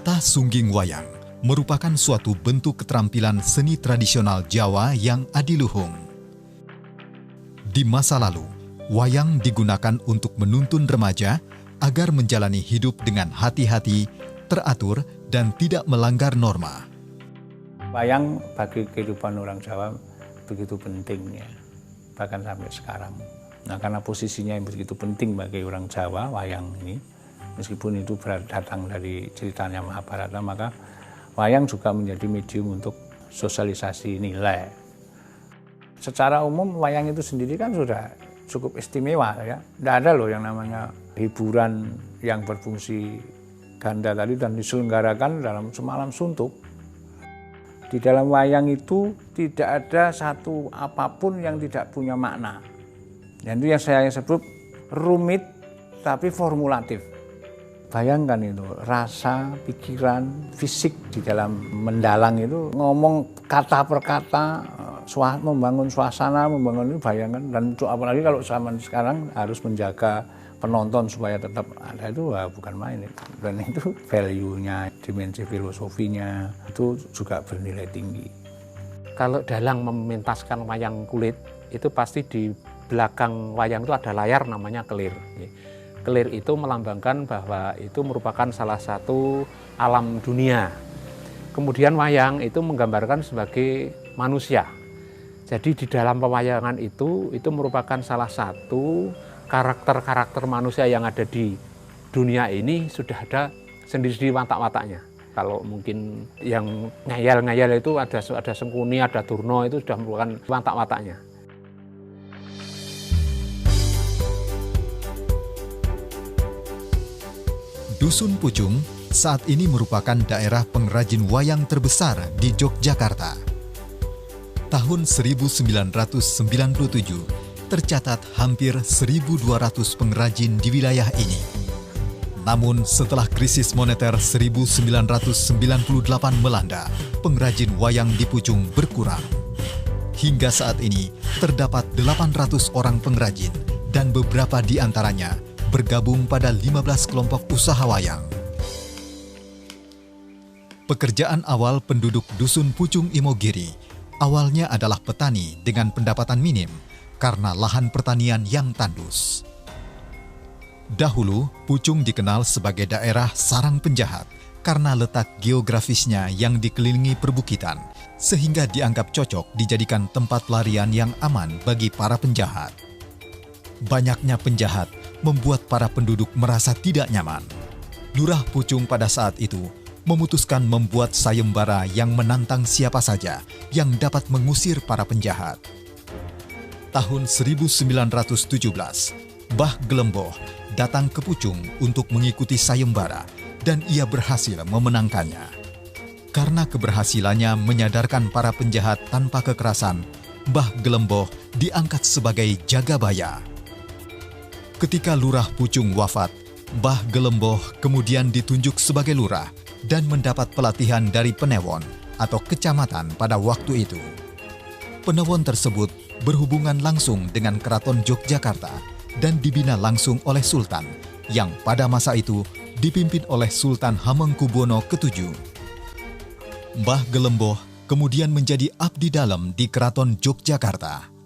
Pentas sungging wayang merupakan suatu bentuk keterampilan seni tradisional Jawa yang adiluhung. Di masa lalu, wayang digunakan untuk menuntun remaja agar menjalani hidup dengan hati-hati, teratur, dan tidak melanggar norma. Wayang bagi kehidupan orang Jawa begitu penting ya, bahkan sampai sekarang. Nah, karena posisinya yang begitu penting bagi orang Jawa, wayang ini, meskipun itu datang dari ceritanya Mahabharata, maka wayang juga menjadi medium untuk sosialisasi nilai. Secara umum wayang itu sendiri kan sudah cukup istimewa ya. Tidak ada loh yang namanya hiburan yang berfungsi ganda tadi dan diselenggarakan dalam semalam suntuk. Di dalam wayang itu tidak ada satu apapun yang tidak punya makna. Dan itu yang saya sebut rumit tapi formulatif. Bayangkan itu, rasa, pikiran, fisik di dalam mendalang itu ngomong kata per kata, membangun suasana, membangun ini bayangan. Dan itu apalagi kalau zaman sekarang harus menjaga penonton supaya tetap ada, itu bukan main. Dan itu value-nya, dimensi filosofinya itu juga bernilai tinggi. Kalau dalang mementaskan wayang kulit, itu pasti di belakang wayang itu ada layar namanya kelir. Kelir itu melambangkan bahwa itu merupakan salah satu alam dunia. Kemudian wayang itu menggambarkan sebagai manusia. Jadi di dalam pewayangan itu merupakan salah satu karakter-karakter manusia yang ada di dunia ini sudah ada sendiri-sendiri watak-wataknya. Kalau mungkin yang ngayal-ngayal itu ada Sengkuni, ada Durna, itu sudah merupakan watak-wataknya. Dusun Pucung saat ini merupakan daerah pengrajin wayang terbesar di Yogyakarta. Tahun 1997 tercatat hampir 1.200 pengrajin di wilayah ini. Namun setelah krisis moneter 1998 melanda, pengrajin wayang di Pucung berkurang. Hingga saat ini terdapat 800 orang pengrajin dan beberapa di antaranya bergabung pada 15 kelompok usaha wayang. Pekerjaan awal penduduk Dusun Pucung Imogiri awalnya adalah petani dengan pendapatan minim karena lahan pertanian yang tandus. Dahulu, Pucung dikenal sebagai daerah sarang penjahat karena letak geografisnya yang dikelilingi perbukitan, sehingga dianggap cocok dijadikan tempat pelarian yang aman bagi para penjahat. Banyaknya penjahat membuat para penduduk merasa tidak nyaman. Lurah Pucung pada saat itu memutuskan membuat sayembara yang menantang siapa saja yang dapat mengusir para penjahat. Tahun 1917, Mbah Gelemboh datang ke Pucung untuk mengikuti sayembara dan ia berhasil memenangkannya. Karena keberhasilannya menyadarkan para penjahat tanpa kekerasan, Mbah Gelemboh diangkat sebagai jagabaya. Ketika Lurah Pucung wafat, Mbah Gelemboh kemudian ditunjuk sebagai lurah dan mendapat pelatihan dari penewon atau kecamatan pada waktu itu. Penewon tersebut berhubungan langsung dengan Keraton Yogyakarta dan dibina langsung oleh Sultan yang pada masa itu dipimpin oleh Sultan Hamengkubuwono ke-7. Mbah Gelemboh kemudian menjadi abdi dalam di Keraton Yogyakarta.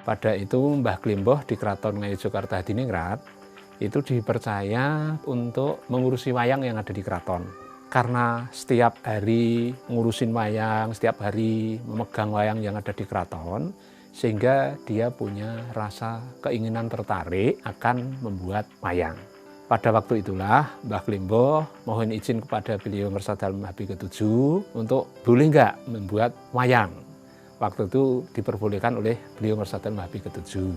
Pada itu Mbah Gelemboh di Keraton Yogyakarta Hadiningrat itu dipercaya untuk mengurusi wayang yang ada di keraton. Karena setiap hari ngurusin wayang, setiap hari memegang wayang yang ada di keraton, sehingga dia punya rasa keinginan tertarik akan membuat wayang. Pada waktu itulah Mbah Gelemboh mohon izin kepada beliau Ngersa Dalem Habib ke-7 untuk boleh nggak membuat wayang. Waktu itu diperbolehkan oleh beliau Ngersa Dalem Habib ke-7.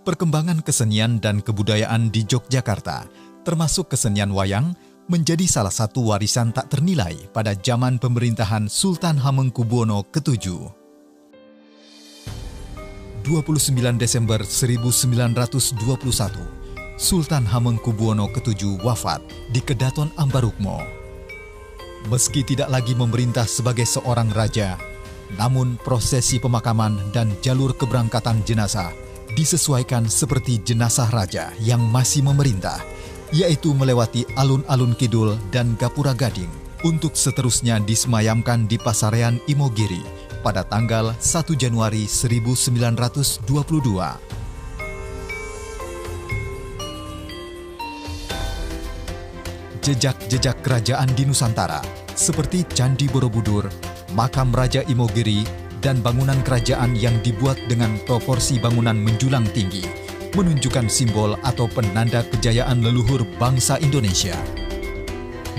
Perkembangan kesenian dan kebudayaan di Yogyakarta, termasuk kesenian wayang, menjadi salah satu warisan tak ternilai pada zaman pemerintahan Sultan Hamengkubuwono ke-7. 29 Desember 1921, Sultan Hamengkubuwono ke-7 wafat di Kedaton Ambarukmo. Meski tidak lagi memerintah sebagai seorang raja, namun prosesi pemakaman dan jalur keberangkatan jenazah disesuaikan seperti jenazah raja yang masih memerintah, yaitu melewati alun-alun kidul dan Gapura Gading, untuk seterusnya disemayamkan di Pasarean Imogiri pada tanggal 1 Januari 1922. Jejak-jejak kerajaan di Nusantara seperti Candi Borobudur, Makam Raja Imogiri, dan bangunan kerajaan yang dibuat dengan proporsi bangunan menjulang tinggi menunjukkan simbol atau penanda kejayaan leluhur bangsa Indonesia.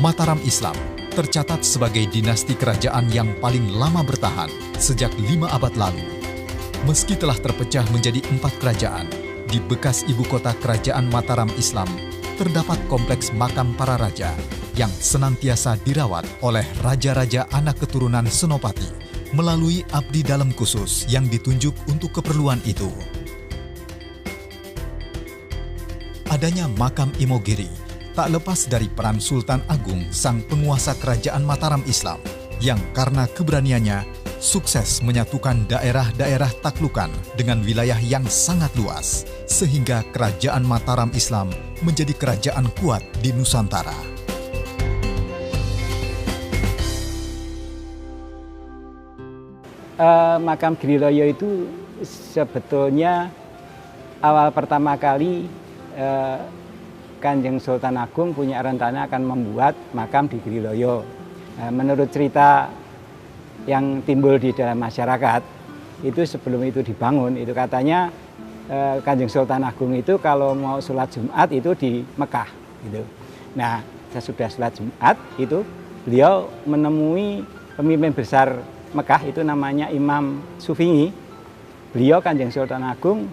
Mataram Islam tercatat sebagai dinasti kerajaan yang paling lama bertahan sejak 5 abad lalu. Meski telah terpecah menjadi 4 kerajaan, di bekas ibu kota kerajaan Mataram Islam terdapat kompleks makam para raja yang senantiasa dirawat oleh raja-raja anak keturunan Senopati melalui abdi dalam khusus yang ditunjuk untuk keperluan itu. Adanya makam Imogiri tak lepas dari peran Sultan Agung sang penguasa kerajaan Mataram Islam yang karena keberaniannya sukses menyatukan daerah-daerah taklukan dengan wilayah yang sangat luas sehingga kerajaan Mataram Islam menjadi kerajaan kuat di Nusantara. Makam Giriloyo itu sebetulnya awal pertama kali Kanjeng Sultan Agung punya rencana akan membuat makam di Giriloyo. Menurut cerita yang timbul di dalam masyarakat, itu sebelum itu dibangun, itu katanya Kanjeng Sultan Agung itu kalau mau sholat Jumat itu di Mekah. Gitu. Nah, sesudah sholat Jumat itu beliau menemui pemimpin besar Mekah itu namanya Imam Sufingi. Beliau Kanjeng Sultan Agung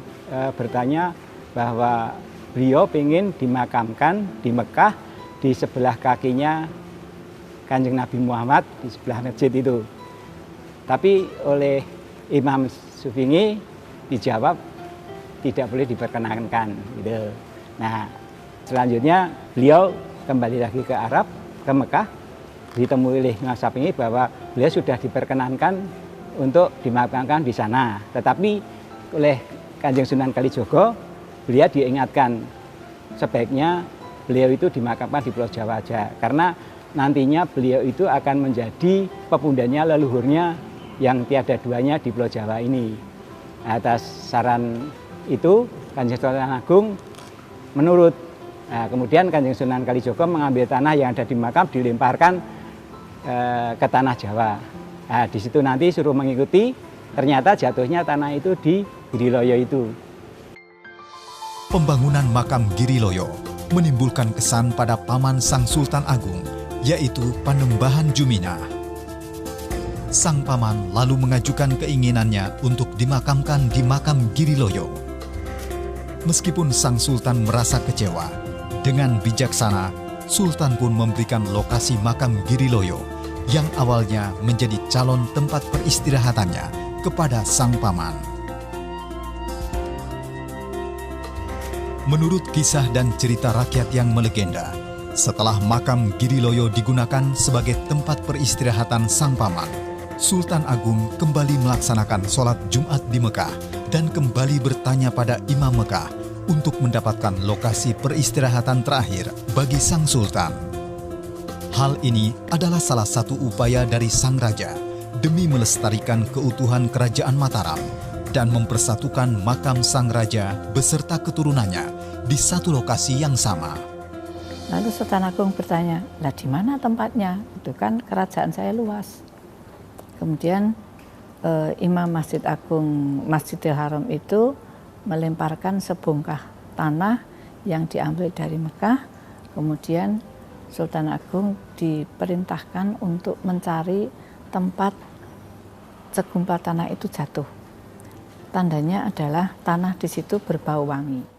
bertanya bahwa beliau ingin dimakamkan di Mekah di sebelah kakinya Kanjeng Nabi Muhammad di sebelah masjid itu. Tapi oleh Imam Sufingi dijawab tidak boleh diperkenankan. Gitu. Nah, selanjutnya beliau kembali lagi ke Arab, ke Mekah, ditemui oleh Imam Sufingi bahwa beliau sudah diperkenankan untuk dimakamkan di sana. Tetapi oleh Kanjeng Sunan Kalijogo, beliau diingatkan sebaiknya beliau itu dimakamkan di Pulau Jawa aja, karena nantinya beliau itu akan menjadi pepundanya leluhurnya yang tiada duanya di Pulau Jawa ini. Atas saran itu Kanjeng Sultan Agung menurut. Nah, kemudian Kanjeng Sunan Kalijogo mengambil tanah yang ada di makam dilemparkan ke tanah Jawa. Nah, di situ nanti suruh mengikuti, ternyata jatuhnya tanah itu di Giriloyo itu. Pembangunan makam Giriloyo menimbulkan kesan pada paman Sang Sultan Agung, yaitu Panembahan Jumina. Sang paman lalu mengajukan keinginannya untuk dimakamkan di makam Giriloyo. Meskipun Sang Sultan merasa kecewa, dengan bijaksana Sultan pun memberikan lokasi makam Giriloyo yang awalnya menjadi calon tempat peristirahatannya kepada sang paman. Menurut kisah dan cerita rakyat yang melegenda, setelah makam Giriloyo digunakan sebagai tempat peristirahatan sang paman, Sultan Agung kembali melaksanakan sholat Jumat di Mekah dan kembali bertanya pada Imam Mekah untuk mendapatkan lokasi peristirahatan terakhir bagi sang sultan. Hal ini adalah salah satu upaya dari sang raja demi melestarikan keutuhan kerajaan Mataram dan mempersatukan makam sang raja beserta keturunannya di satu lokasi yang sama. Lalu Sultan Agung bertanya, lah di mana tempatnya? Itu kan kerajaan saya luas. Kemudian Imam Masjid Agung Masjidil Haram itu melemparkan sebongkah tanah yang diambil dari Mekah. Kemudian Sultan Agung diperintahkan untuk mencari tempat segumpal tanah itu jatuh. Tandanya adalah tanah di situ berbau wangi.